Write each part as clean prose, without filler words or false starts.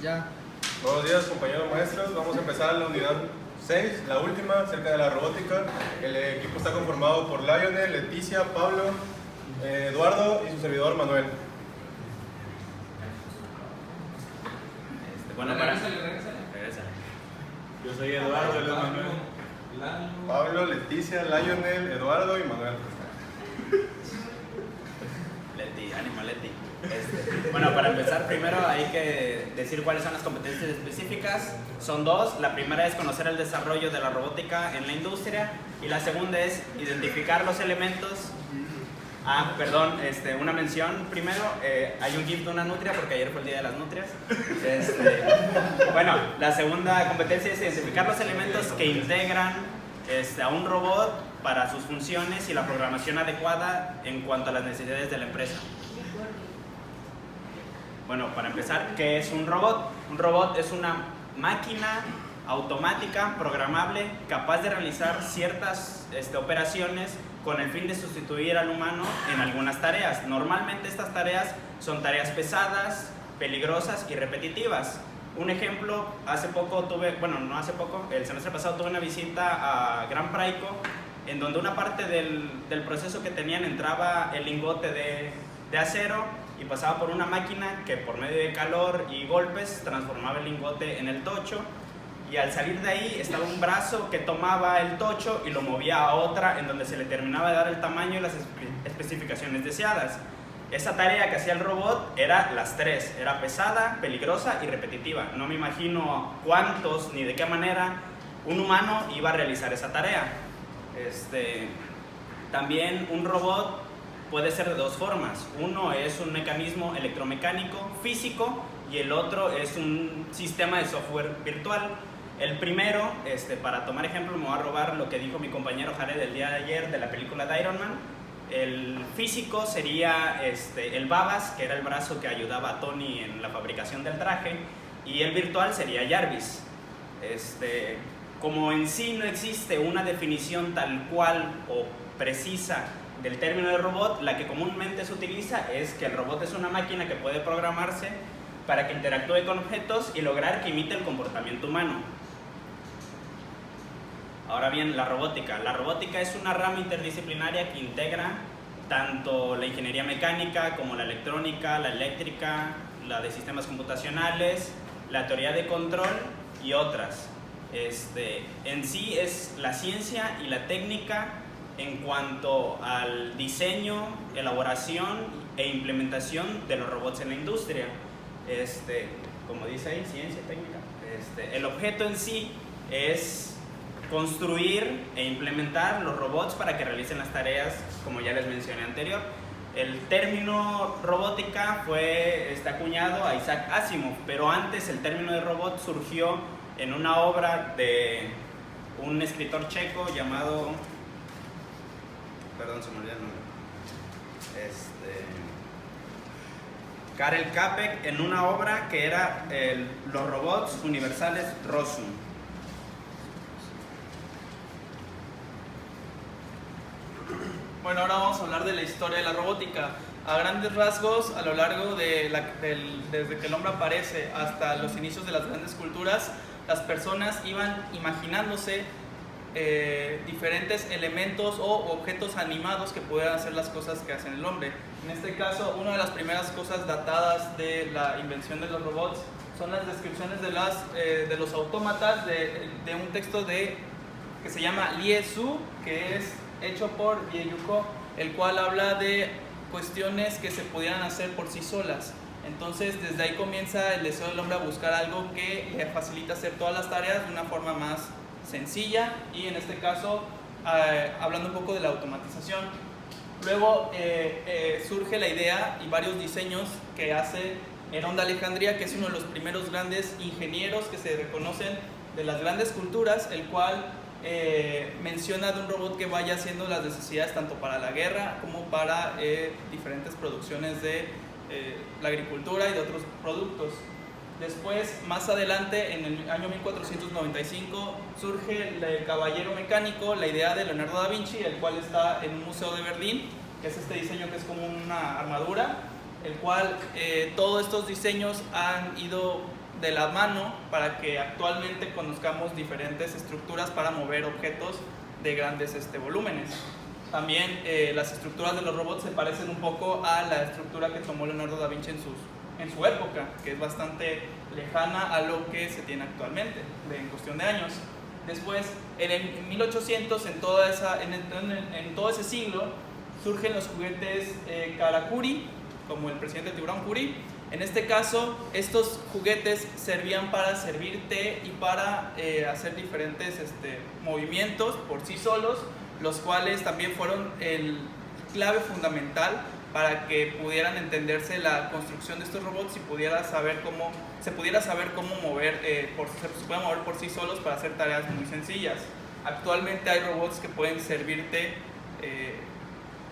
Ya. Buenos días, compañeros maestros. Vamos a empezar la unidad 6, la última, acerca de la robótica. El equipo está conformado por Lionel, Leticia, Pablo, Eduardo y su servidor Manuel. Regrésale. Yo soy Eduardo, él es Manuel. Pablo, Leticia, Lionel, Eduardo y Manuel. Leti, ánimo Leti. Bueno, para empezar primero hay que decir cuáles son las competencias específicas. Son dos. La primera es conocer el desarrollo de la robótica en la industria y la segunda es identificar los elementos. Una mención primero. Hay un GIF de una nutria porque ayer fue el día de las nutrias. Bueno, la segunda competencia es identificar los elementos que integran a un robot para sus funciones y la programación adecuada en cuanto a las necesidades de la empresa. Bueno, para empezar, ¿qué es un robot? Un robot es una máquina automática, programable, capaz de realizar ciertas operaciones con el fin de sustituir al humano en algunas tareas. Normalmente estas tareas son tareas pesadas, peligrosas y repetitivas. Un ejemplo, el semestre pasado tuve una visita a Gran Praico, en donde una parte del proceso que tenían entraba el lingote de acero y pasaba por una máquina que por medio de calor y golpes transformaba el lingote en el tocho, y al salir de ahí estaba un brazo que tomaba el tocho y lo movía a otra en donde se le terminaba de dar el tamaño y las especificaciones deseadas. Esa tarea que hacía el robot era las tres, era pesada, peligrosa y repetitiva. No me imagino cuántos ni de qué manera un humano iba a realizar esa tarea. También un robot puede ser de dos formas. Uno es un mecanismo electromecánico físico y el otro es un sistema de software virtual. El primero, para tomar ejemplo, me voy a robar lo que dijo mi compañero Jared el día de ayer de la película de Iron Man. El físico sería el Babas, que era el brazo que ayudaba a Tony en la fabricación del traje, y el virtual sería Jarvis. Como en sí no existe una definición tal cual o precisa del término de robot, la que comúnmente se utiliza es que el robot es una máquina que puede programarse para que interactúe con objetos y lograr que imite el comportamiento humano. Ahora bien, la robótica. La robótica es una rama interdisciplinaria que integra tanto la ingeniería mecánica como la electrónica, la eléctrica, la de sistemas computacionales, la teoría de control y otras. En sí es la ciencia y la técnica en cuanto al diseño, elaboración e implementación de los robots en la industria. Como dice ahí, ciencia, técnica. El objeto en sí es construir e implementar los robots para que realicen las tareas, como ya les mencioné anterior. El término robótica fue acuñado a Isaac Asimov, pero antes el término de robot surgió en una obra de un escritor checo llamado... Perdón, se me olvidó el nombre. Karel Čapek, en una obra que era Los robots universales Rossum. Bueno, ahora vamos a hablar de la historia de la robótica. A grandes rasgos, a lo largo desde que el hombre aparece hasta los inicios de las grandes culturas, las personas iban imaginándose diferentes elementos o objetos animados que pudieran hacer las cosas que hacen el hombre. En este caso, una de las primeras cosas datadas de la invención de los robots son las descripciones de los autómatas de un texto que se llama Lie Su, que es hecho por Vieyuko, el cual habla de cuestiones que se pudieran hacer por sí solas. Entonces, desde ahí comienza el deseo del hombre a buscar algo que le facilita hacer todas las tareas de una forma más sencilla, y en este caso, hablando un poco de la automatización. Luego surge la idea y varios diseños que hace Herón de Alejandría, que es uno de los primeros grandes ingenieros que se reconocen de las grandes culturas, el cual menciona de un robot que vaya haciendo las necesidades tanto para la guerra como para diferentes producciones de la agricultura y de otros productos. Después, más adelante, en el año 1495, surge el caballero mecánico, la idea de Leonardo da Vinci, el cual está en un museo de Berlín, que es este diseño que es como una armadura. el cual todos estos diseños han ido de la mano para que actualmente conozcamos diferentes estructuras para mover objetos de grandes volúmenes. También las estructuras de los robots se parecen un poco a la estructura que tomó Leonardo da Vinci en su época, que es bastante lejana a lo que se tiene actualmente, en cuestión de años. Después, en 1800, en todo ese siglo, surgen los juguetes Karakuri, como el presidente Tiburón Kuri. En este caso, estos juguetes servían para servir té y para hacer diferentes movimientos por sí solos, los cuales también fueron el clave fundamental para que pudieran entenderse la construcción de estos robots y se pudiera saber cómo mover, se pueden mover por sí solos para hacer tareas muy sencillas. Actualmente hay robots que pueden servirte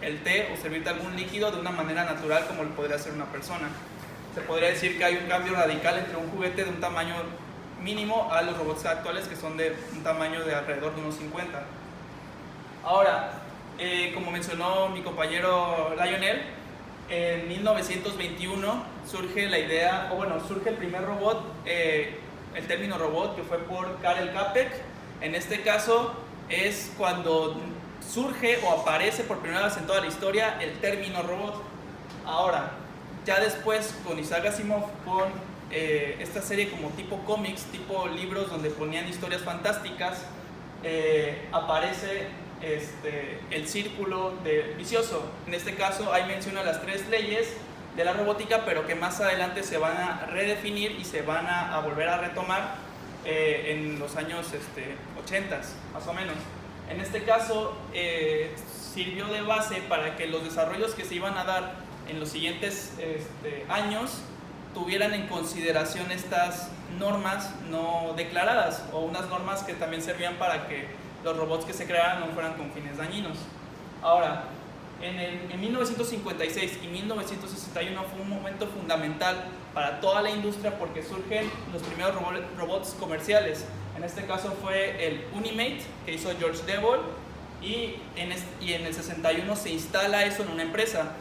el té o servirte algún líquido de una manera natural como lo podría hacer una persona. Se podría decir que hay un cambio radical entre un juguete de un tamaño mínimo a los robots actuales, que son de un tamaño de alrededor de unos 50. Ahora, como mencionó mi compañero Lionel, en 1921 surge la idea, surge el primer robot, el término robot, que fue por Karel Čapek. En este caso es cuando surge o aparece por primera vez en toda la historia el término robot. Ahora, ya después con Isaac Asimov, con esta serie como tipo cómics, tipo libros donde ponían historias fantásticas, aparece el círculo vicioso. En este caso ahí menciona las 3 leyes de la robótica, pero que más adelante se van a redefinir y se van a volver a retomar en los años 80 más o menos. En este caso sirvió de base para que los desarrollos que se iban a dar en los siguientes años tuvieran en consideración estas normas no declaradas, o unas normas que también servían para que los robots que se crearan no fueran con fines dañinos. Ahora, en 1956 y 1961 fue un momento fundamental para toda la industria porque surgen los primeros robots comerciales. En este caso fue el Unimate, que hizo George Devol, y en el 61 se instala eso en una empresa.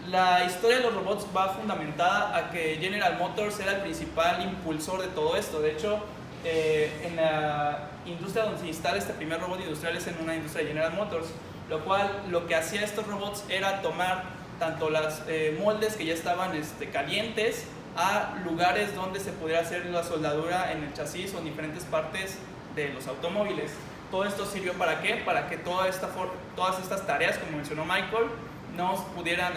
La historia de los robots va fundamentada a que General Motors era el principal impulsor de todo esto. De hecho, en la industria donde se instala este primer robot industrial es en una industria de General Motors, lo cual lo que hacía estos robots era tomar tanto las moldes que ya estaban calientes a lugares donde se pudiera hacer la soldadura en el chasis o en diferentes partes de los automóviles. Todo esto sirvió ¿para qué? Para que todas estas tareas, como mencionó Michael, no pudieran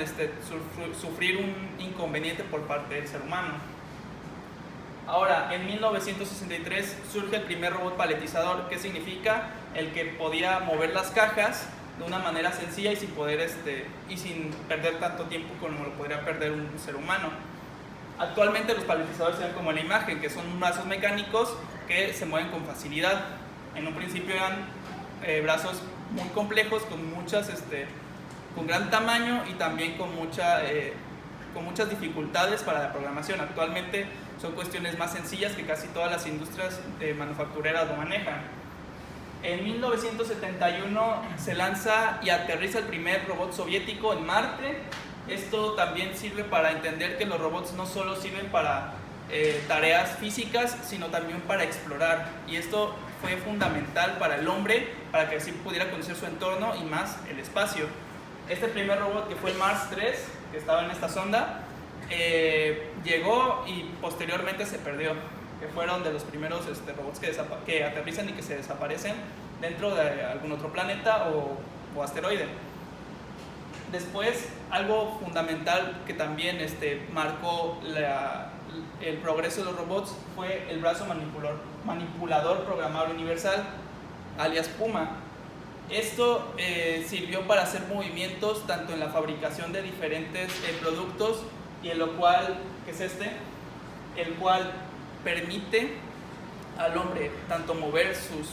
sufrir un inconveniente por parte del ser humano. Ahora, en 1963 surge el primer robot paletizador, que significa el que podía mover las cajas de una manera sencilla y sin perder tanto tiempo como lo podría perder un ser humano. Actualmente los paletizadores se ven como en la imagen, que son brazos mecánicos que se mueven con facilidad. En un principio eran brazos muy complejos, con gran tamaño y también con muchas dificultades para la programación. Actualmente son cuestiones más sencillas que casi todas las industrias manufactureras lo manejan. En 1971 se lanza y aterriza el primer robot soviético en Marte. Esto también sirve para entender que los robots no solo sirven para tareas físicas, sino también para explorar. Y esto fue fundamental para el hombre, para que así pudiera conocer su entorno y más el espacio. Este primer robot, que fue el Mars 3, que estaba en esta sonda, llegó y posteriormente se perdió, que fueron de los primeros robots que aterrizan y que se desaparecen dentro de algún otro planeta o asteroide. Después, algo fundamental que también marcó el progreso de los robots fue el brazo manipulador programable universal, alias Puma. Esto sirvió para hacer movimientos tanto en la fabricación de diferentes productos, y el cual permite al hombre tanto mover sus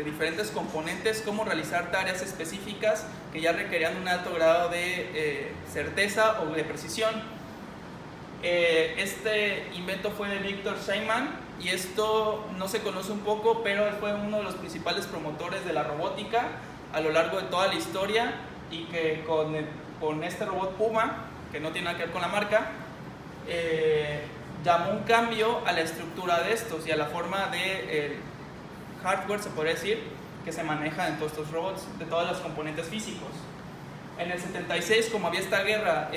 diferentes componentes como realizar tareas específicas que ya requerían un alto grado de certeza o de precisión. Este invento fue de Victor Sheinman, y esto no se conoce un poco, pero él fue uno de los principales promotores de la robótica a lo largo de toda la historia, y que con este robot Puma que no tiene nada que ver con la marca, llamó un cambio a la estructura de estos y a la forma de hardware, se podría decir, que se maneja en todos estos robots, de todos los componentes físicos. En el 76, como había esta guerra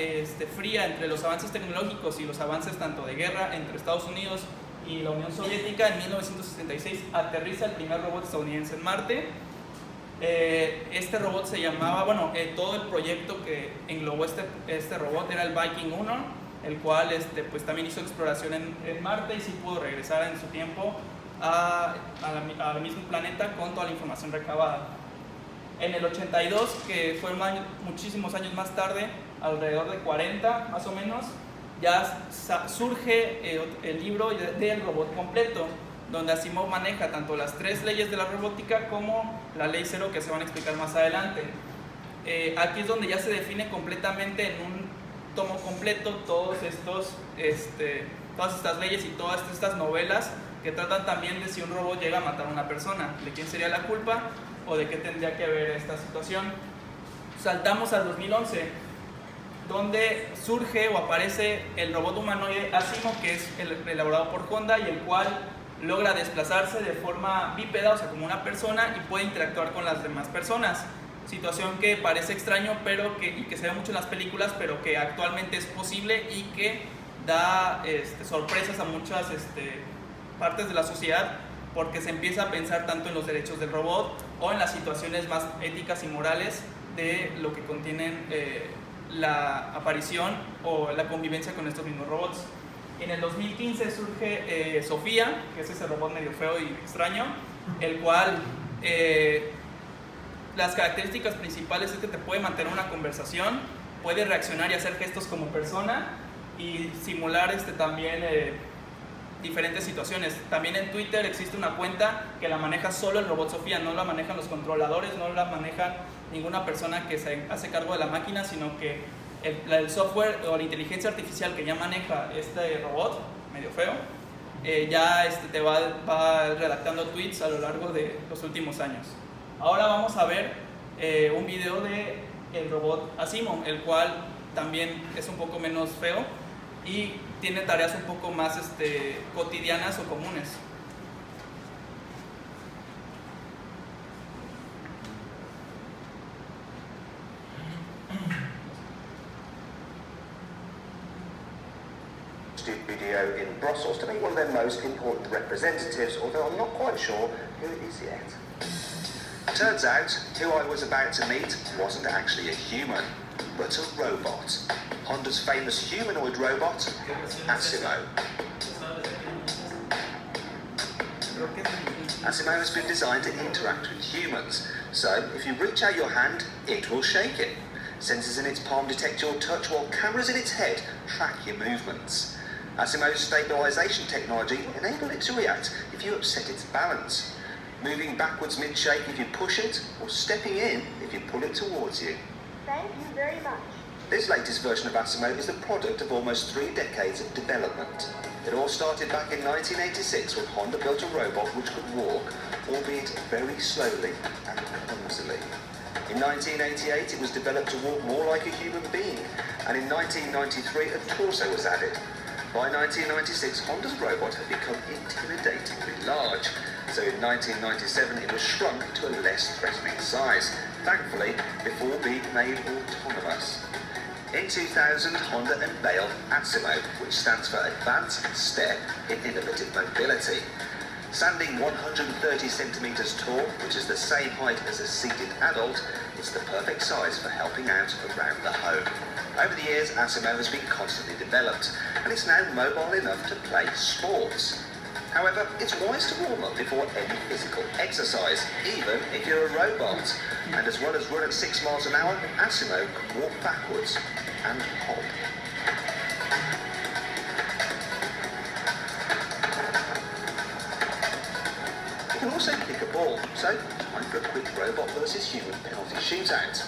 fría entre los avances tecnológicos y los avances tanto de guerra entre Estados Unidos y la Unión Soviética, en 1976 aterriza el primer robot estadounidense en Marte. Este robot se llamaba, todo el proyecto que englobó este robot era el Viking 1, el cual pues también hizo exploración en Marte y sí pudo regresar en su tiempo al mismo planeta con toda la información recabada. En el 82, que fue muchísimos años más tarde, alrededor de 40 más o menos, ya surge el libro del robot completo, donde Asimov maneja tanto las 3 leyes de la robótica como la ley 0, que se van a explicar más adelante. Aquí es donde ya se define completamente en un tomo completo todas estas leyes y todas estas novelas que tratan también de si un robot llega a matar a una persona, de quién sería la culpa o de qué tendría que ver esta situación. Saltamos al 2011, donde surge o aparece el robot humanoide Asimov, que es elaborado por Honda y el cual logra desplazarse de forma bípeda, o sea, como una persona, y puede interactuar con las demás personas. Situación que parece extraño, pero que se ve mucho en las películas, pero que actualmente es posible y que da sorpresas a muchas partes de la sociedad, porque se empieza a pensar tanto en los derechos del robot o en las situaciones más éticas y morales de lo que contienen la aparición o la convivencia con estos mismos robots. En el 2015 surge Sofía, que es ese robot medio feo y extraño, el cual las características principales es que te puede mantener una conversación, puede reaccionar y hacer gestos como persona y simular también diferentes situaciones. También en Twitter existe una cuenta que la maneja solo el robot Sofía, no la manejan los controladores, no la maneja ninguna persona que se hace cargo de la máquina, sino que el software o la inteligencia artificial que ya maneja este robot medio feo ya te va redactando tweets a lo largo de los últimos años. Ahora vamos a ver un video de el robot Asimov, el cual también es un poco menos feo y tiene tareas un poco más cotidianas o comunes. Studio in Brussels to meet one of their most important representatives, although I'm not quite sure who it is yet. Turns out, who I was about to meet wasn't actually a human, but a robot. Honda's famous humanoid robot, Asimov. Asimov has been designed to interact with humans, so if you reach out your hand, it will shake it. Sensors in its palm detect your touch, while cameras in its head track your movements. Asimov's stabilisation technology enables it to react if you upset its balance, moving backwards mid-shake if you push it, or stepping in if you pull it towards you. Thank you very much. This latest version of Asimov is the product of almost 3 decades of development. It all started back in 1986 when Honda built a robot which could walk, albeit very slowly and clumsily. In 1988 it was developed to walk more like a human being, and in 1993 a torso was added. By 1996 Honda's robot had become intimidatingly large, so in 1997 it was shrunk to a less threatening size, thankfully before being made autonomous. In 2000, Honda unveiled Asimov, which stands for Advanced Step in Innovative Mobility. Standing 130 centimeters tall, which is the same height as a seated adult, it's the perfect size for helping out around the home. Over the years, Asimov has been constantly developed, and it's now mobile enough to play sports. However, it's wise to warm up before any physical exercise, even if you're a robot. And as well as run at 6 miles an hour, Asimov can walk backwards and hop. It can also kick a ball, so time for a quick robot versus human penalty shootout.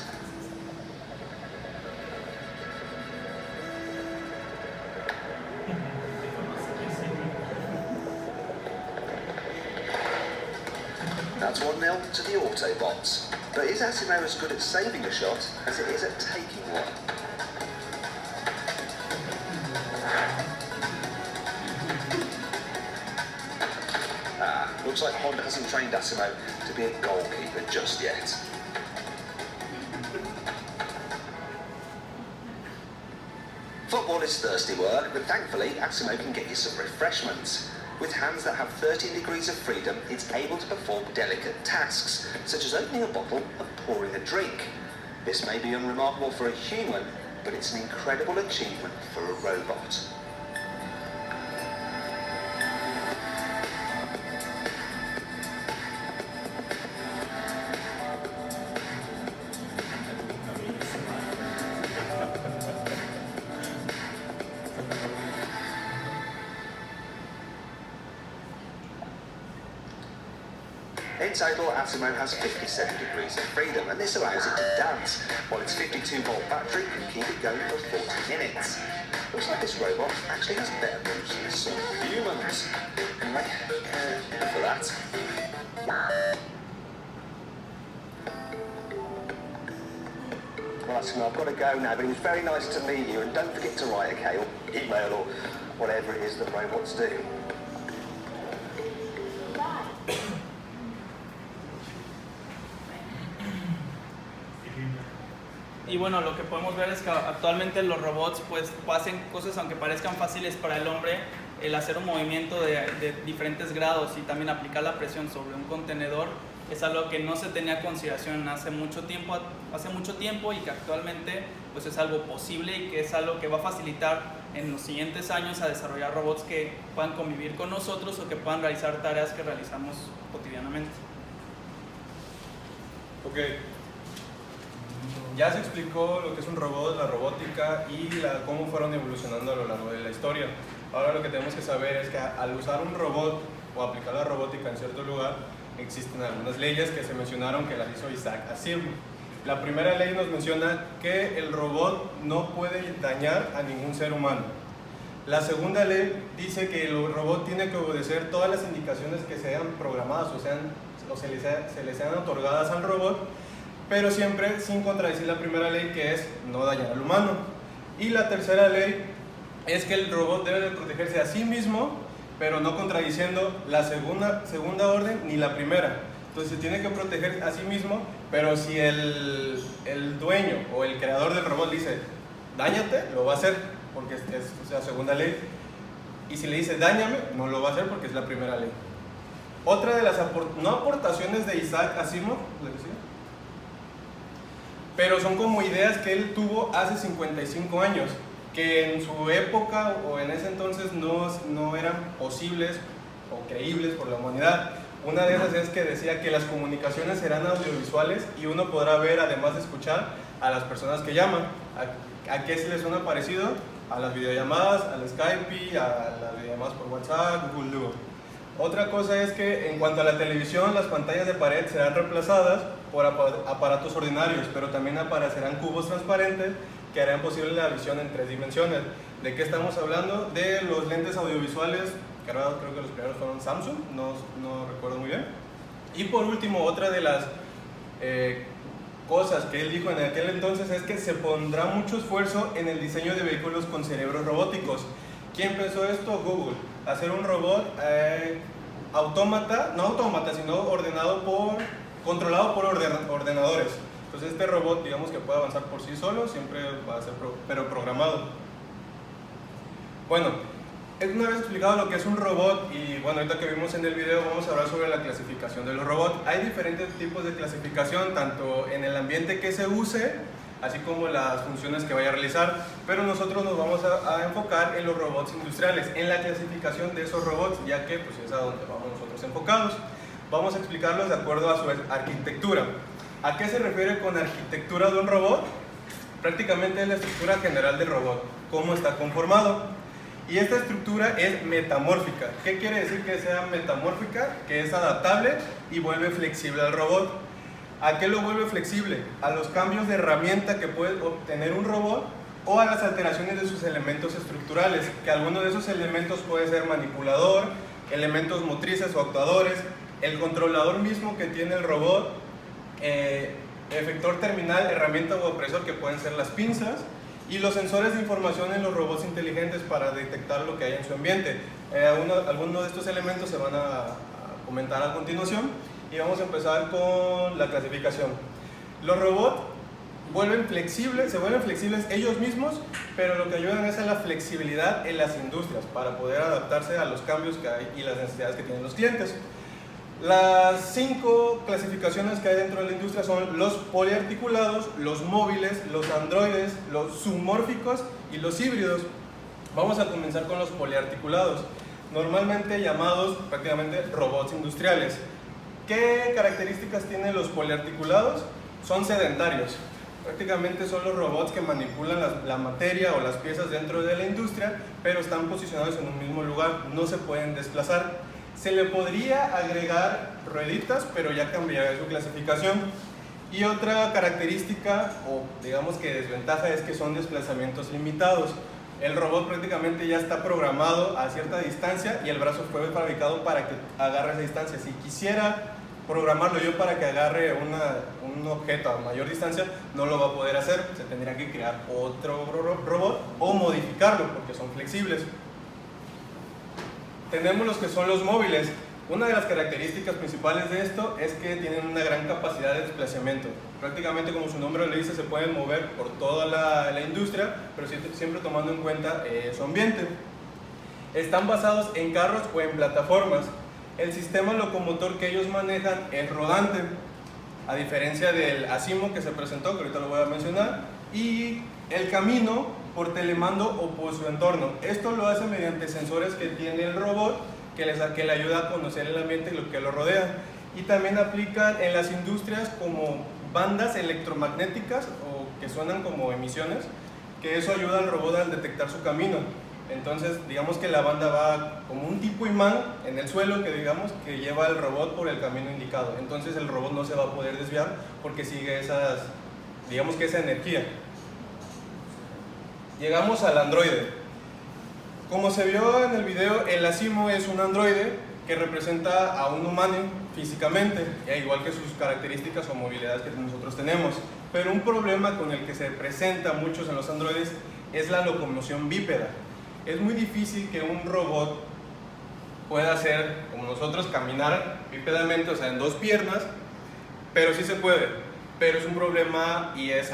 That's 1-0 to the Autobots. But is Asimov as good at saving a shot as it is at taking one? Looks like Honda hasn't trained Asimo to be a goalkeeper just yet. Football is thirsty work, but thankfully Asimo can get you some refreshments. With hands that have 13 degrees of freedom, it's able to perform delicate tasks, such as opening a bottle and pouring a drink. This may be unremarkable for a human, but it's an incredible achievement for a robot. In total, Asimo has 57 degrees of freedom, and this allows it to dance, while its 52-volt battery can keep it going for 40 minutes. Looks like this robot actually has better moves than some humans. Anyway, enough for that. Well, Asimo, I've got to go now, but it was very nice to meet you, and don't forget to write, okay, or email, or whatever it is that robots do. Y bueno, lo que podemos ver es que actualmente los robots pues hacen cosas, aunque parezcan fáciles para el hombre, el hacer un movimiento de diferentes grados y también aplicar la presión sobre un contenedor es algo que no se tenía consideración hace mucho tiempo y que actualmente pues es algo posible y que es algo que va a facilitar en los siguientes años a desarrollar robots que puedan convivir con nosotros o que puedan realizar tareas que realizamos cotidianamente. Ok. Ya se explicó lo que es un robot, la robótica y cómo fueron evolucionando a lo largo de la historia. Ahora lo que tenemos que saber es que al usar un robot o aplicar la robótica en cierto lugar, existen algunas leyes que se mencionaron que las hizo Isaac Asimov. La primera ley nos menciona que el robot no puede dañar a ningún ser humano. La segunda ley dice que el robot tiene que obedecer todas las indicaciones que sean programadas o se le sean otorgadas al robot, pero siempre sin contradecir la primera ley, que es no dañar al humano. Y la tercera ley es que el robot debe de protegerse a sí mismo, pero no contradiciendo la segunda orden ni la primera. Entonces se tiene que proteger a sí mismo, pero si el dueño o el creador del robot dice dáñate, lo va a hacer porque es la segunda ley. Y si le dice dáñame, no lo va a hacer porque es la primera ley. Otra de las no aportaciones de Isaac Asimov, ¿le decía? Pero son como ideas que él tuvo hace 55 años, que en su época o en ese entonces no eran posibles o creíbles por la humanidad. Una de esas es que decía que las comunicaciones serán audiovisuales y uno podrá ver, además de escuchar, a las personas que llaman. ¿A qué se les suena parecido? A las videollamadas, al Skype, a las videollamadas por WhatsApp, Google Duo. Otra cosa es que en cuanto a la televisión, las pantallas de pared serán reemplazadas por aparatos ordinarios, pero también aparecerán cubos transparentes que harán posible la visión en 3 dimensiones. ¿De qué estamos hablando? De los lentes audiovisuales, que ahora creo que los primeros fueron Samsung, no recuerdo muy bien. Y por último, otra de las cosas que él dijo en aquel entonces es que se pondrá mucho esfuerzo en el diseño de vehículos con cerebros robóticos. ¿Quién pensó esto? Google. Hacer un robot controlado por ordenadores. Entonces este robot, digamos que puede avanzar por sí solo, siempre va a ser pero programado. Bueno, una vez explicado lo que es un robot, y bueno, ahorita que vimos en el video vamos a hablar sobre la clasificación de los robots. Hay diferentes tipos de clasificación, tanto en el ambiente que se use, así como las funciones que vaya a realizar, pero nosotros nos vamos a enfocar en los robots industriales, en la clasificación de esos robots, ya que pues, es a donde vamos nosotros enfocados. Vamos a explicarlos de acuerdo a su arquitectura. ¿A qué se refiere con arquitectura de un robot? Prácticamente es la estructura general del robot, cómo está conformado. Y esta estructura es metamórfica. ¿Qué quiere decir que sea metamórfica? Que es adaptable y vuelve flexible al robot. ¿A qué lo vuelve flexible? A los cambios de herramienta que puede obtener un robot o a las alteraciones de sus elementos estructurales, que algunos de esos elementos puede ser manipulador, elementos motrices o actuadores, el controlador mismo que tiene el robot, efector terminal, herramienta o opresor que pueden ser las pinzas, y los sensores de información en los robots inteligentes para detectar lo que hay en su ambiente. Algunos de estos elementos se van a comentar a continuación y vamos a empezar con la clasificación. Los robots se vuelven flexibles ellos mismos, pero lo que ayudan es a la flexibilidad en las industrias para poder adaptarse a los cambios que hay y las necesidades que tienen los clientes. Las 5 clasificaciones que hay dentro de la industria son los poliarticulados, los móviles, los androides, los zoomórficos y los híbridos. Vamos a comenzar con los poliarticulados, normalmente llamados prácticamente robots industriales. ¿Qué características tienen los poliarticulados? Son sedentarios. Prácticamente son los robots que manipulan la materia o las piezas dentro de la industria, pero están posicionados en un mismo lugar, no se pueden desplazar. Se le podría agregar rueditas, pero ya cambiaría su clasificación. Y otra característica, o digamos que desventaja, es que son desplazamientos limitados. El robot prácticamente ya está programado a cierta distancia y el brazo fue fabricado para que agarre esa distancia. Si quisiera programarlo yo para que agarre un objeto a mayor distancia, no lo va a poder hacer. Se tendría que crear otro robot o modificarlo porque son flexibles. Tenemos los que son los móviles. Una de las características principales de esto es que tienen una gran capacidad de desplazamiento. Prácticamente, como su nombre lo dice, se pueden mover por toda la industria, pero siempre tomando en cuenta su ambiente. Están basados en carros o en plataformas. El sistema locomotor que ellos manejan es rodante, a diferencia del ASIMO que se presentó, que ahorita lo voy a mencionar, y el camino por telemando o por su entorno. Esto lo hace mediante sensores que tiene el robot que le ayuda a conocer el ambiente y lo que lo rodea. Y también aplican en las industrias como bandas electromagnéticas o que suenan como emisiones, que eso ayuda al robot al detectar su camino. Entonces, digamos que la banda va como un tipo imán en el suelo que lleva al robot por el camino indicado. Entonces el robot no se va a poder desviar porque sigue esa energía. Llegamos al androide. Como se vio en el video, el ASIMO es un androide que representa a un humano físicamente, igual que sus características o movilidades que nosotros tenemos. Pero un problema con el que se presenta muchos en los androides es la locomoción bípeda. Es muy difícil que un robot pueda hacer, como nosotros, caminar bípedamente, o sea, en 2 piernas, pero sí se puede. Pero es un problema y es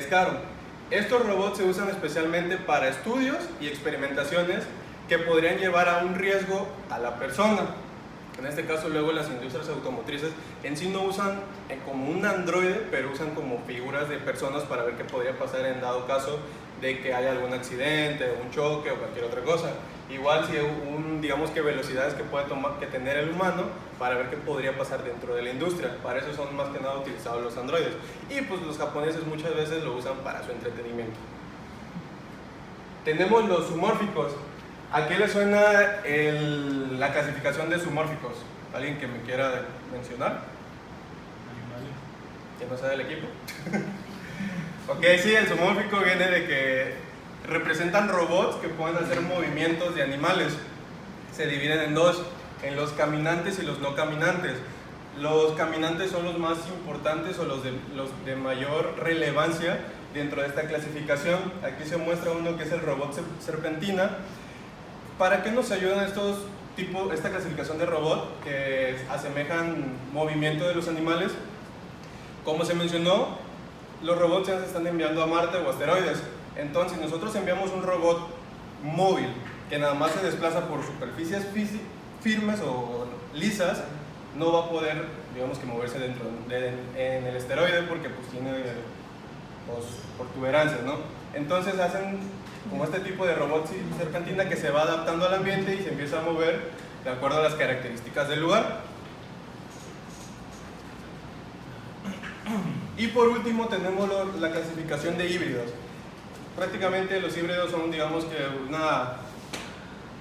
caro. Estos robots se usan especialmente para estudios y experimentaciones que podrían llevar a un riesgo a la persona. En este caso, luego las industrias automotrices en sí no usan como un androide, pero usan como figuras de personas para ver qué podría pasar en dado caso de que haya algún accidente, un choque o cualquier otra cosa. Igual si digamos que velocidades que puede tener el humano para ver qué podría pasar dentro de la industria. Para eso son más que nada utilizados los androides. Y pues los japoneses muchas veces lo usan para su entretenimiento. Tenemos los zoomórficos. ¿A qué le suena la clasificación de zoomórficos? ¿Alguien que me quiera mencionar? ¿Que no sea del equipo? Ok, sí, el zoomórfico viene de que representan robots que pueden hacer movimientos de animales. Se dividen en 2, en los caminantes y los no caminantes. Los caminantes son los más importantes o los de mayor relevancia dentro de esta clasificación. Aquí se muestra uno que es el robot serpentina. ¿Para qué nos ayudan esta clasificación de robot que asemejan movimiento de los animales? Como se mencionó, los robots ya se están enviando a Marte o asteroides. Entonces, nosotros enviamos un robot móvil que nada más se desplaza por superficies firmes o lisas, no va a poder, digamos que moverse en el asteroide porque pues tiene protuberancias, ¿no? Entonces hacen como este tipo de robot serpentina que se va adaptando al ambiente y se empieza a mover de acuerdo a las características del lugar. Y por último tenemos la clasificación de híbridos. Prácticamente los híbridos son, digamos que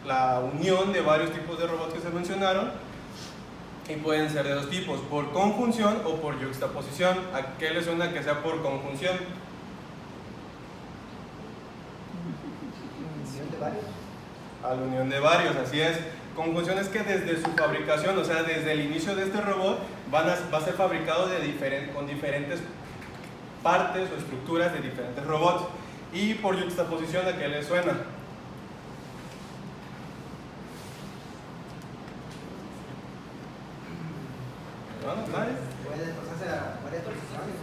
la unión de varios tipos de robots que se mencionaron y pueden ser de 2 tipos, por conjunción o por yuxtaposición. ¿A qué le suena que sea por conjunción? ¿Unión de varios? A la unión de varios, así es. Conjunción es que desde su fabricación, o sea, desde el inicio de este robot, va a ser fabricado con diferentes partes o estructuras de diferentes robots. Y por yuxtaposición, ¿a qué le suena? Puede pasarse a varias posiciones,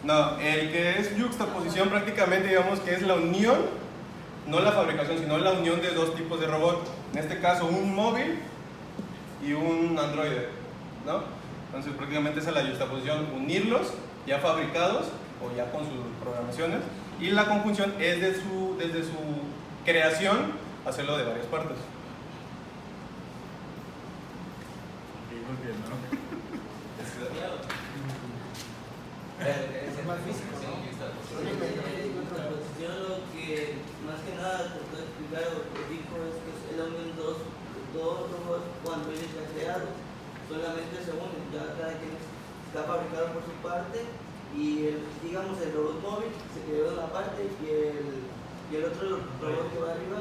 No, el que es yuxtaposición prácticamente digamos que es la unión, no la fabricación, sino la unión de dos tipos de robot. En este caso un móvil y un androide, ¿no? Entonces prácticamente esa es la yuxtaposición, unirlos ya fabricados o ya con sus programaciones, y la conjunción es desde su creación hacerlo de varias partes. Es más físico, ¿no? Yo lo que más que nada trató de explicar o dijo es que es la unión de dos robots cuando ellos están creados, solamente se unen, ya cada quien está fabricado por su parte y digamos el robot móvil se creó de una parte y el otro robot que va arriba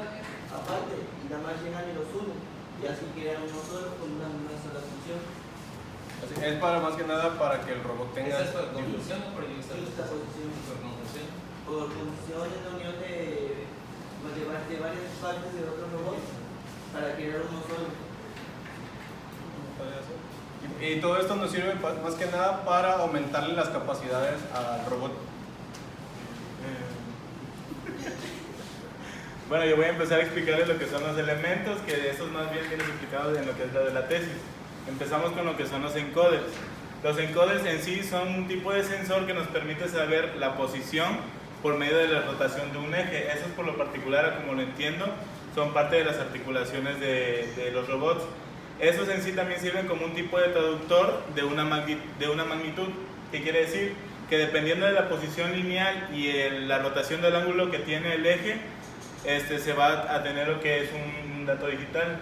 aparte, y nada más llegan y los unen y así crean uno solo con una sola función. Así, es para más que nada para que el robot tenga... ¿Esa es por conjunción o por Juxtaposición? Por conjunción. Por función es la unión de varias partes de otro robot para crear uno solo. Y todo esto nos sirve más que nada para aumentarle las capacidades al robot. Bueno, yo voy a empezar a explicarles lo que son los elementos, que estos más bien vienen explicados en lo que es la de la tesis. Empezamos con lo que son los encoders. Los encoders en sí son un tipo de sensor que nos permite saber la posición por medio de la rotación de un eje. Eso es por lo particular, como lo entiendo, son parte de las articulaciones de los robots. Esos en sí también sirven como un tipo de traductor de una magnitud. ¿Qué quiere decir? Que dependiendo de la posición lineal y la rotación del ángulo que tiene el eje, se va a tener lo que es un dato digital.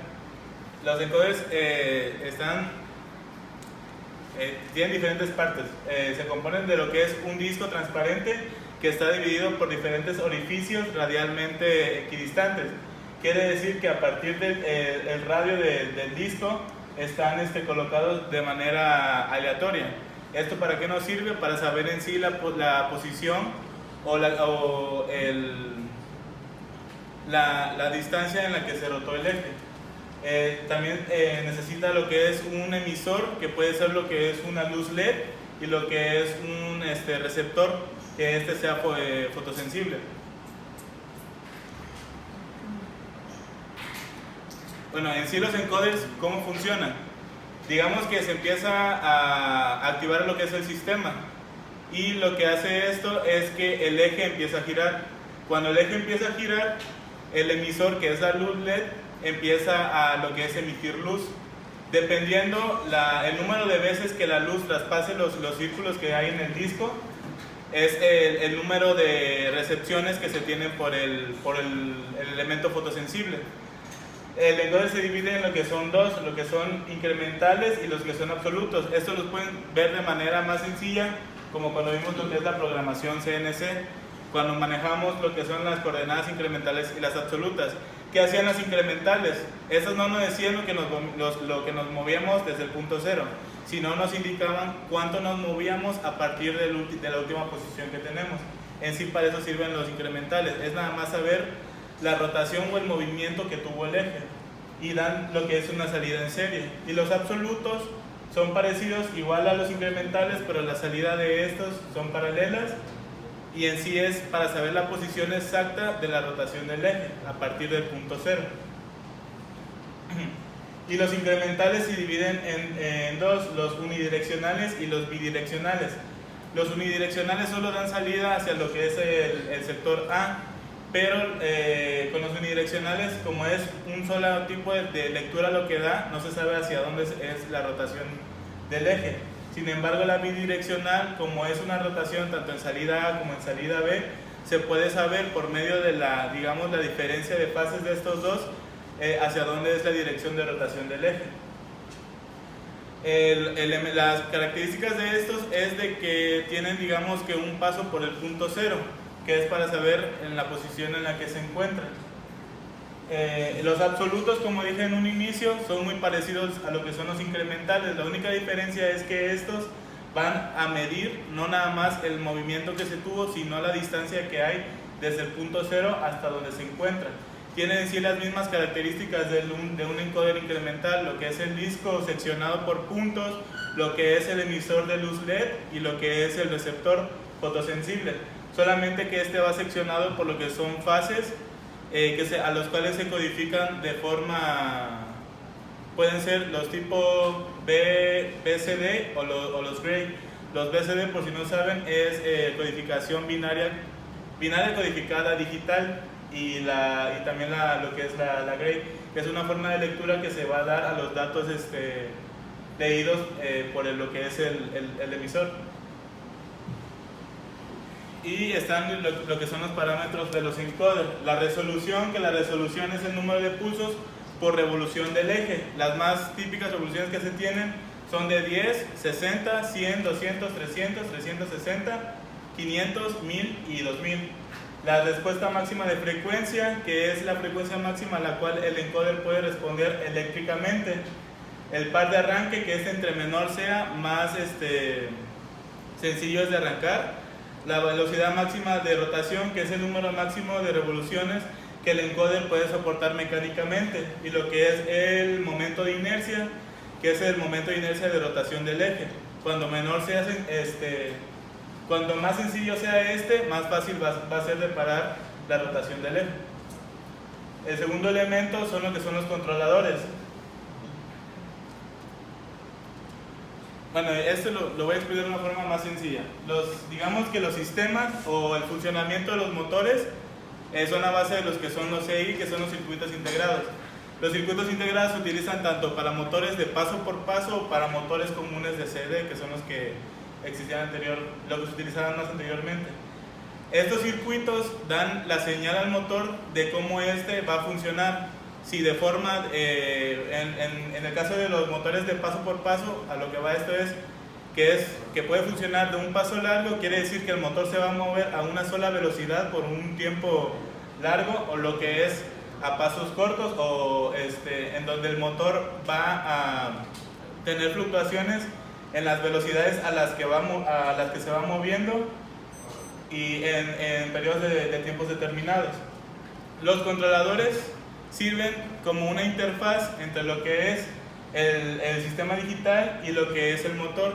Los encoders tienen diferentes partes. Se componen de lo que es un disco transparente que está dividido por diferentes orificios radialmente equidistantes. Quiere decir que a partir del radio del disco están colocados de manera aleatoria. ¿Esto para qué nos sirve? Para saber en sí la posición o la distancia en la que se rotó el eje. También necesita lo que es un emisor, que puede ser lo que es una luz LED, y lo que es un receptor, que sea fotosensible. Bueno, en sí los encoders, ¿cómo funcionan? Digamos que se empieza a activar lo que es el sistema, y lo que hace esto es que el eje empieza a girar. Cuando el eje empieza a girar, el emisor, que es la luz LED, empieza a lo que es emitir luz. Dependiendo el número de veces que la luz traspase los círculos que hay en el disco, es el número de recepciones que se tienen por el elemento fotosensible. El encoder se divide en lo que son dos, lo que son incrementales y los que son absolutos. Estos los pueden ver de manera más sencilla, como cuando vimos lo que es la programación CNC, cuando manejamos lo que son las coordenadas incrementales y las absolutas. ¿Qué hacían las incrementales? Esas no nos decían lo que nos movíamos desde el punto cero, sino nos indicaban cuánto nos movíamos a partir de la última posición que tenemos. En sí, para eso sirven los incrementales, es nada más saber la rotación o el movimiento que tuvo el eje, y dan lo que es una salida en serie. Y los absolutos son parecidos igual a los incrementales, pero la salida de estos son paralelas, y en sí es para saber la posición exacta de la rotación del eje a partir del punto cero. Y los incrementales se dividen en dos, los unidireccionales y los bidireccionales. Los unidireccionales solo dan salida hacia lo que es el sector A, pero con los unidireccionales, como es un solo tipo de lectura lo que da, no se sabe hacia dónde es la rotación del eje. Sin embargo, la bidireccional, como es una rotación tanto en salida A como en salida B, se puede saber por medio de la diferencia de fases de estos dos, hacia dónde es la dirección de rotación del eje. Las características de estos es de que tienen, digamos, que un paso por el punto cero, que es para saber en la posición en la que se encuentran. Los absolutos, como dije en un inicio, son muy parecidos a lo que son los incrementales. La única diferencia es que estos van a medir no nada más el movimiento que se tuvo, sino la distancia que hay desde el punto cero hasta donde se encuentra. tiene en sí las mismas características de un encoder incremental, lo que es el disco seccionado por puntos, lo que es el emisor de luz LED y lo que es el receptor fotosensible. Solamente que este va seccionado por lo que son fases a los cuales se codifican de forma, pueden ser los tipo BCD o los Gray. Los BCD, por si no saben, es codificación binaria codificada digital, y también lo que es la Gray, que es una forma de lectura que se va a dar a los datos leídos por lo que es el emisor. Y están lo que son los parámetros de los encoders. La resolución, que la resolución es el número de pulsos por revolución del eje. Las más típicas revoluciones que se tienen son de 10, 60, 100, 200, 300, 360, 500, 1000 y 2000. La respuesta máxima de frecuencia, que es la frecuencia máxima a la cual el encoder puede responder eléctricamente. El par de arranque, que es entre menor sea, más sencillo es de arrancar. La velocidad máxima de rotación, que es el número máximo de revoluciones que el encoder puede soportar mecánicamente. Y lo que es el momento de inercia, que es el momento de inercia de rotación del eje. Cuando más sencillo sea más fácil va a ser de parar la rotación del eje. El segundo elemento son lo que son los controladores. Bueno, esto lo voy a explicar de una forma más sencilla. Digamos que los sistemas o el funcionamiento de los motores son a base de los que son los CI, que son los circuitos integrados. Los circuitos integrados se utilizan tanto para motores de paso por paso o para motores comunes de CD, que son los que existían lo que se utilizaban más anteriormente. Estos circuitos dan la señal al motor de cómo va a funcionar. Si de forma, en el caso de los motores de paso por paso, a lo que va esto es que puede funcionar de un paso largo, quiere decir que el motor se va a mover a una sola velocidad por un tiempo largo, o lo que es a pasos cortos, o en donde el motor va a tener fluctuaciones en las velocidades a las que se va moviendo y en periodos de tiempos determinados. Los controladores sirven como una interfaz entre lo que es el sistema digital y lo que es el motor.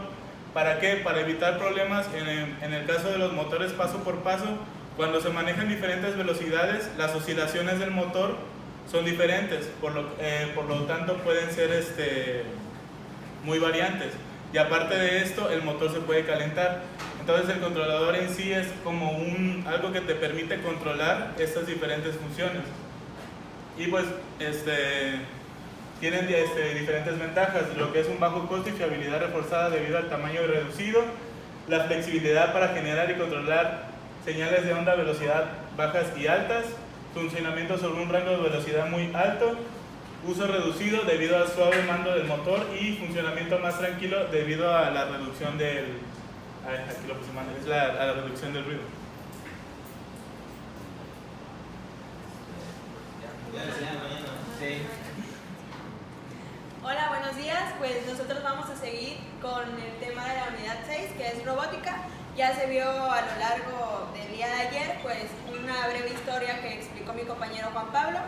¿Para qué? Para evitar problemas en el caso de los motores paso por paso. Cuando se manejan diferentes velocidades, las oscilaciones del motor son diferentes, por lo tanto pueden ser muy variantes. Y aparte de esto, el motor se puede calentar. Entonces el controlador en sí es como algo que te permite controlar estas diferentes funciones. Y pues tienen diferentes ventajas, lo que es un bajo costo y fiabilidad reforzada debido al tamaño reducido, la flexibilidad para generar y controlar señales de onda a velocidad bajas y altas, funcionamiento sobre un rango de velocidad muy alto, uso reducido debido al suave mando del motor y funcionamiento más tranquilo debido a la reducción a la reducción del ruido. Hola, buenos días. Pues nosotros vamos a seguir con el tema de la unidad 6, que es robótica. Ya se vio a lo largo del día de ayer pues una breve historia que explicó mi compañero Juan Pablo.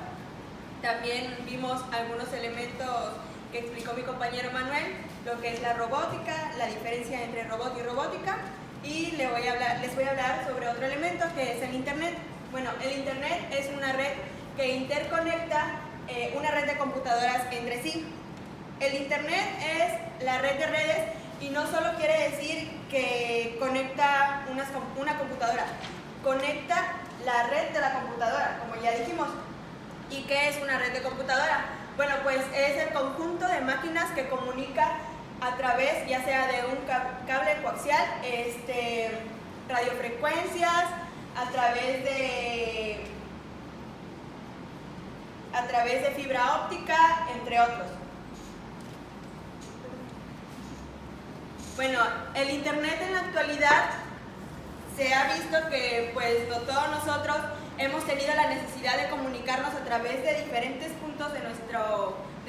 También vimos algunos elementos que explicó mi compañero Manuel, lo que es la robótica, la diferencia entre robot y robótica, y les voy a hablar sobre otro elemento que es el Internet. Bueno, el Internet es una red que interconecta una red de computadoras entre sí. El Internet es la red de redes y no solo quiere decir que conecta una computadora, conecta la red de la computadora, como ya dijimos. ¿Y qué es una red de computadora? Bueno, pues es el conjunto de máquinas que comunica a través ya sea de un cable coaxial, radiofrecuencias, a través de fibra óptica, entre otros. Bueno, el Internet en la actualidad se ha visto que pues todos nosotros hemos tenido la necesidad de comunicarnos a través de diferentes puntos de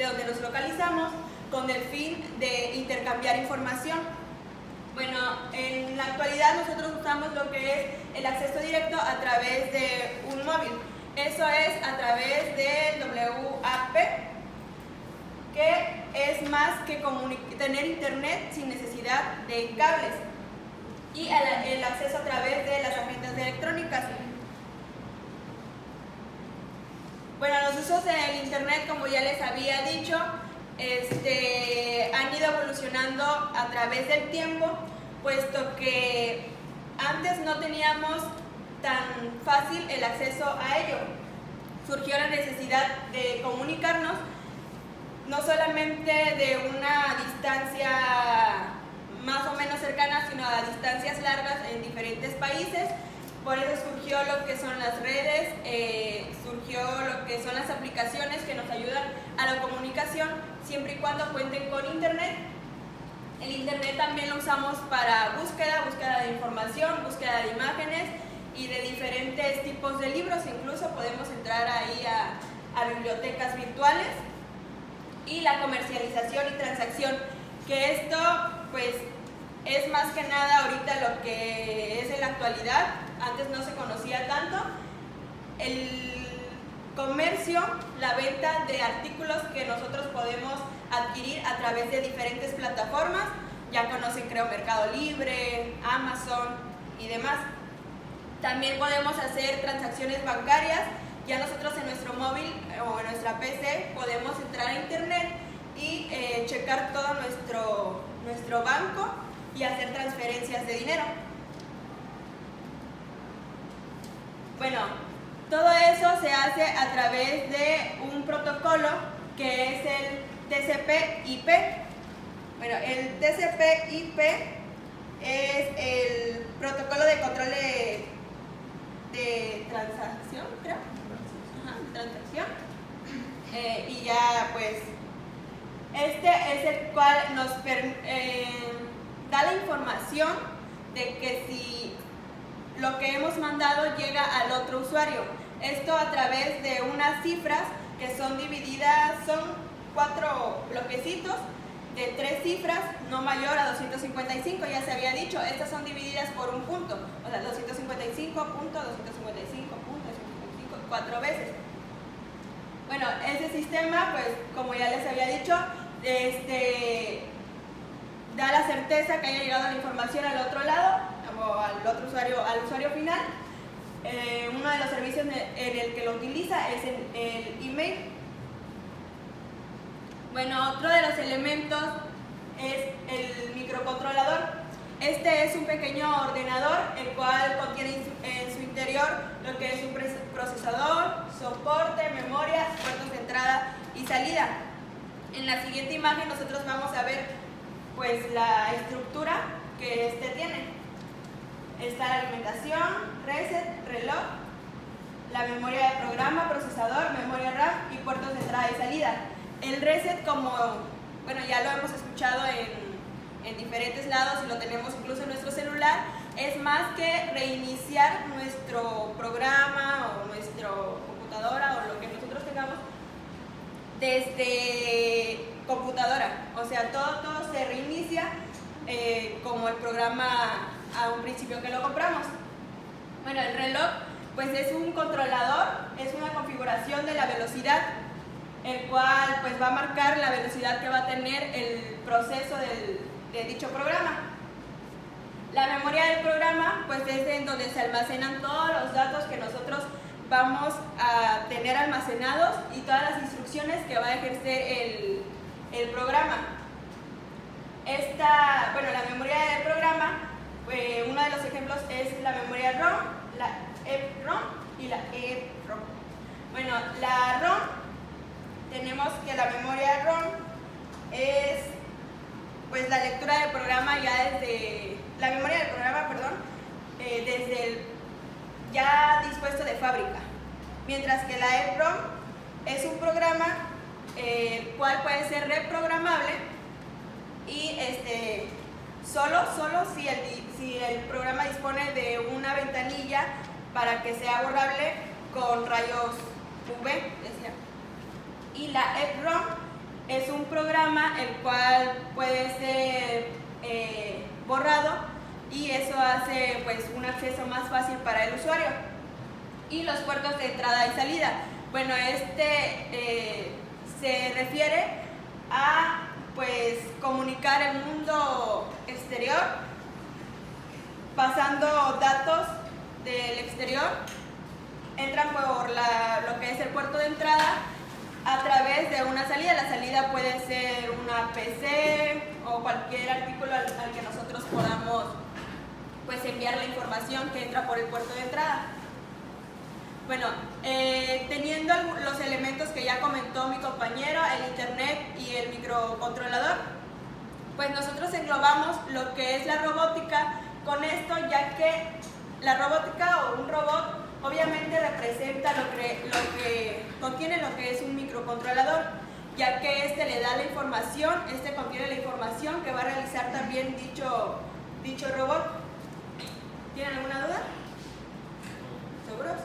donde nos localizamos con el fin de intercambiar información. Bueno, en la actualidad nosotros usamos lo que es el acceso directo a través de un móvil. Eso es a través del WAP, que es más que tener internet sin necesidad de cables, y el acceso a través de las tarjetas electrónicas. Bueno, los usos del internet, como ya les había dicho, han ido evolucionando a través del tiempo, puesto que antes no teníamos tan fácil el acceso a ello. Surgió la necesidad de comunicarnos, no solamente de una distancia más o menos cercana, sino a distancias largas en diferentes países. Por eso surgió lo que son las redes, surgió lo que son las aplicaciones que nos ayudan a la comunicación, siempre y cuando cuenten con internet. El internet también lo usamos para búsqueda de información, búsqueda de imágenes y de diferentes tipos de libros. Incluso podemos entrar ahí a bibliotecas virtuales. Y la comercialización y transacción, que esto pues es más que nada ahorita lo que es en la actualidad. Antes no se conocía tanto. El comercio, la venta de artículos que nosotros podemos adquirir a través de diferentes plataformas. Ya conocen, creo, Mercado Libre, Amazon y demás. También podemos hacer transacciones bancarias. Ya nosotros en nuestro móvil o en nuestra PC podemos entrar a internet y checar todo nuestro banco y hacer transferencias de dinero. Bueno, todo eso se hace a través de un protocolo que es el TCP/IP. Bueno, el TCP/IP es el protocolo de control de transacción, creo. Transacción. Y ya pues este es el cual nos da la información de que si lo que hemos mandado llega al otro usuario. Esto a través de unas cifras que son divididas, son 4 bloquecitos de 3 cifras, no mayor a 255, ya se había dicho. Estas son divididas por un punto, o sea, 255 punto, 255 punto, 255, 4 veces. Bueno, ese sistema, pues, como ya les había dicho, da la certeza que haya llegado la información al otro lado, o al otro usuario, al usuario final. Uno de los servicios en el que lo utiliza es el email. Bueno, otro de los elementos es el microcontrolador. Este es un pequeño ordenador, el cual contiene en su interior lo que es un procesador, soporte, memoria, puertos de entrada y salida. En la siguiente imagen nosotros vamos a ver pues la estructura que tiene. Está la alimentación, reset, reloj, la memoria de programa, procesador, memoria RAM y puertos de entrada y salida. El reset, como bueno, ya lo hemos escuchado en diferentes lados y lo tenemos incluso en nuestro celular, es más que reiniciar nuestro programa o nuestra computadora o lo que nosotros tengamos desde computadora. O sea, todo se reinicia como el programa a un principio que lo compramos. Bueno, el reloj pues es un controlador, es una configuración de la velocidad, el cual pues va a marcar la velocidad que va a tener el proceso de dicho programa. La memoria del programa pues es en donde se almacenan todos los datos que nosotros vamos a tener almacenados y todas las instrucciones que va a ejercer el programa. La memoria del programa, uno de los ejemplos es la memoria ROM, la EPROM y la EEPROM. Bueno, la ROM, tenemos que la memoria ROM es pues la lectura del programa ya desde la memoria del programa, desde el ya dispuesto de fábrica, mientras que la EPROM es un programa el cual puede ser reprogramable y solo si el programa dispone de una ventanilla para que sea borrable con rayos UV, decía. Y la EPROM es un programa el cual puede ser borrado y eso hace pues un acceso más fácil para el usuario. y los puertos de entrada y salida. Bueno, se refiere a pues comunicar el mundo exterior pasando datos del exterior, entran por lo que es el puerto de entrada a través de una salida. La salida puede ser una PC o cualquier artículo al que nosotros podamos pues enviar la información que entra por el puerto de entrada. Bueno, teniendo los elementos que ya comentó mi compañero, el internet y el microcontrolador, pues nosotros englobamos lo que es la robótica con esto, ya que la robótica o un robot obviamente representa lo que contiene lo que es un microcontrolador, ya que le da la información, contiene la información que va a realizar también dicho robot. ¿Tienen alguna duda? ¿Seguros?